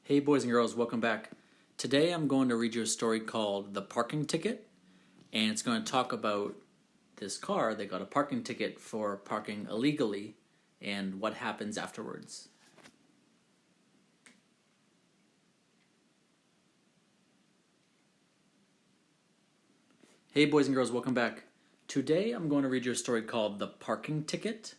Hey boys and girls, welcome back. Today I'm going to read you a story called The Parking Ticket, and it's going to talk about this car that got a parking ticket for parking illegally and what happens afterwards. Hey boys and girls, welcome back. Today I'm going to read you a story called The Parking Ticket,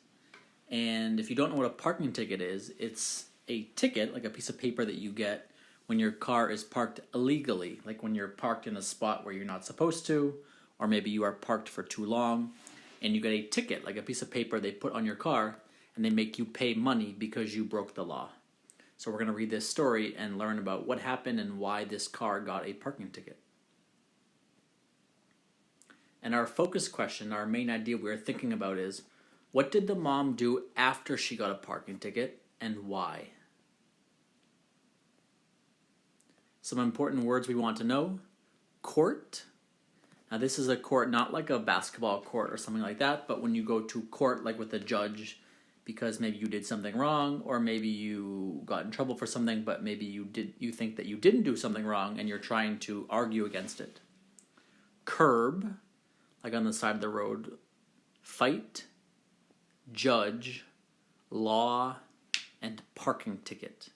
and if you don't know what a parking ticket is, it's a ticket, like a piece of paper that you get when your car is parked illegally, like when you're parked in a spot where you're not supposed to, or maybe you are parked for too long, and you get a ticket, like a piece of paper they put on your car, and they make you pay money because you broke the law. So we're going to read this story and learn about what happened and why this car got a parking ticket. And our focus question, our main idea we're thinking about is, what did the mom do after she got a parking ticket and why? Some important words we want to know. Court. Now this is a court, not like a basketball court or something like that, but when you go to court like with a judge because maybe you did something wrong, or maybe you got in trouble for something, but maybe you think that you didn't do something wrong and you're trying to argue against it. Curb, like on the side of the road. Fight, judge, law, and parking ticket.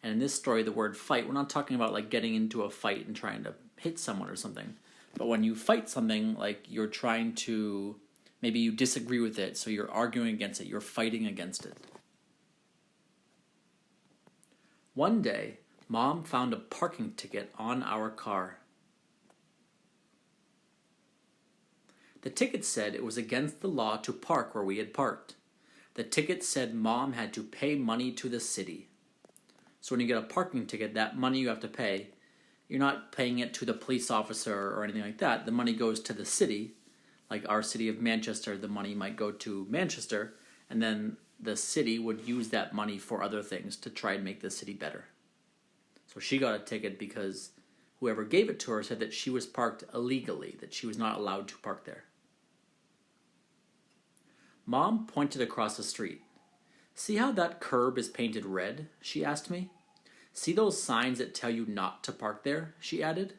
And in this story, the word fight, we're not talking about like getting into a fight and trying to hit someone or something. But when you fight something, like you're trying to, maybe you disagree with it, so you're arguing against it, you're fighting against it. One day, Mom found a parking ticket on our car. The ticket said it was against the law to park where we had parked. The ticket said Mom had to pay money to the city. So when you get a parking ticket, that money you have to pay, you're not paying it to the police officer or anything like that. The money goes to the city, like our city of Manchester, the money might go to Manchester, and then the city would use that money for other things to try and make the city better. So she got a ticket because whoever gave it to her said that she was parked illegally, that she was not allowed to park there. Mom pointed across the street. "See how that curb is painted red?" she asked me. "See those signs that tell you not to park there?" she added.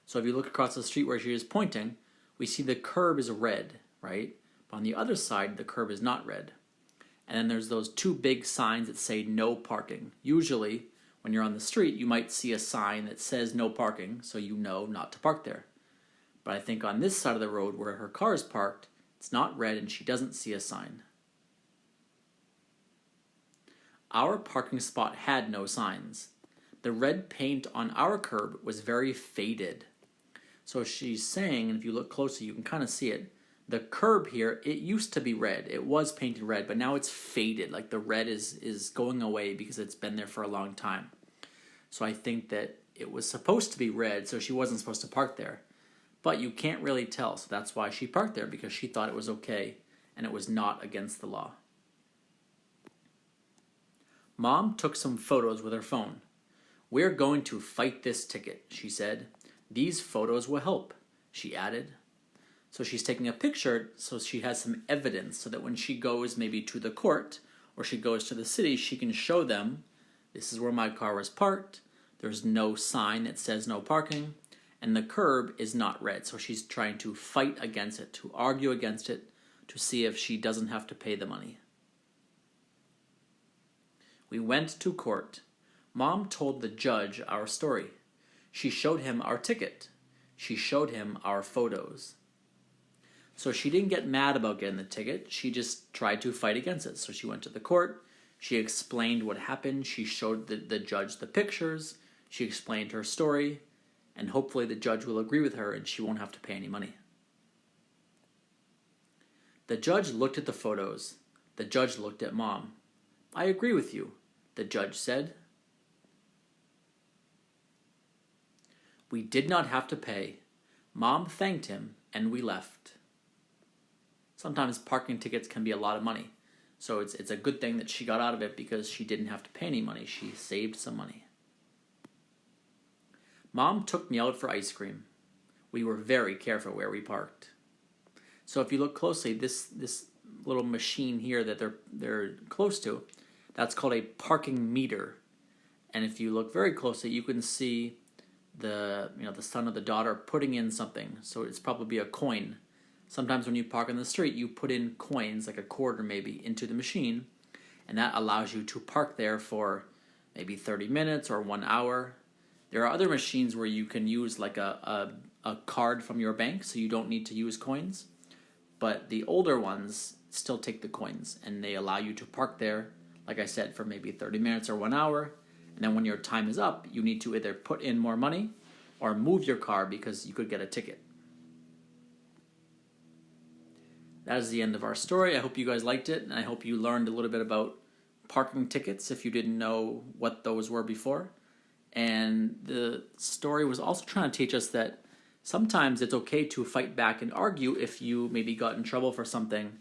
So if you look across the street where she is pointing, we see the curb is red, right? But on the other side, the curb is not red. And then there's those two big signs that say no parking. Usually, when you're on the street, you might see a sign that says no parking, so you know not to park there. But I think on this side of the road where her car is parked, it's not red and she doesn't see a sign. Our parking spot had no signs. The red paint on our curb was very faded. So she's saying, and if you look closely, you can kind of see it. The curb here, it used to be red. It was painted red, but now it's faded. Like the red is going away because it's been there for a long time. So I think that it was supposed to be red, so she wasn't supposed to park there. But you can't really tell, so that's why she parked there, because she thought it was okay and it was not against the law. Mom took some photos with her phone. "We're going to fight this ticket," she said. "These photos will help," she added. So she's taking a picture so she has some evidence so that when she goes maybe to the court or she goes to the city, she can show them, this is where my car was parked, there's no sign that says no parking, and the curb is not red. So she's trying to fight against it, to argue against it, to see if she doesn't have to pay the money. We went to court. Mom told the judge our story. She showed him our ticket. She showed him our photos. So she didn't get mad about getting the ticket. She just tried to fight against it. So she went to the court. She explained what happened. She showed the judge the pictures. She explained her story. And hopefully the judge will agree with her and she won't have to pay any money. The judge looked at the photos. The judge looked at Mom. "I agree with you," the judge said. We did not have to pay. Mom thanked him and we left. Sometimes parking tickets can be a lot of money. So it's a good thing that she got out of it because she didn't have to pay any money. She saved some money. Mom took me out for ice cream. We were very careful where we parked. So if you look closely, this little machine here that they're close to, that's called a parking meter. And if you look very closely, you can see the son or the daughter putting in something. So it's probably a coin. Sometimes when you park on the street, you put in coins, like a quarter maybe, into the machine, and that allows you to park there for maybe 30 minutes or 1 hour. There are other machines where you can use like a card from your bank, so you don't need to use coins. But the older ones still take the coins, and they allow you to park there, like I said, for maybe 30 minutes or 1 hour. And then when your time is up, you need to either put in more money or move your car because you could get a ticket. That is the end of our story. I hope you guys liked it, and I hope you learned a little bit about parking tickets if you didn't know what those were before. And the story was also trying to teach us that sometimes it's okay to fight back and argue if you maybe got in trouble for something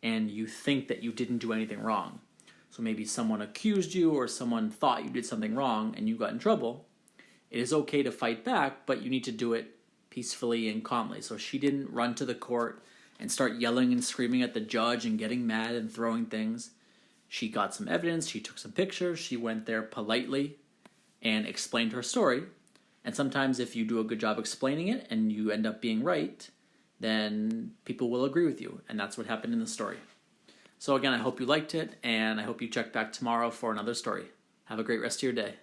and you think that you didn't do anything wrong. So maybe someone accused you or someone thought you did something wrong and you got in trouble. It is okay to fight back, but you need to do it peacefully and calmly. So she didn't run to the court and start yelling and screaming at the judge and getting mad and throwing things. She got some evidence, she took some pictures, she went there politely and explained her story. And sometimes if you do a good job explaining it and you end up being right, then people will agree with you. And that's what happened in the story. So again, I hope you liked it, and I hope you check back tomorrow for another story. Have a great rest of your day.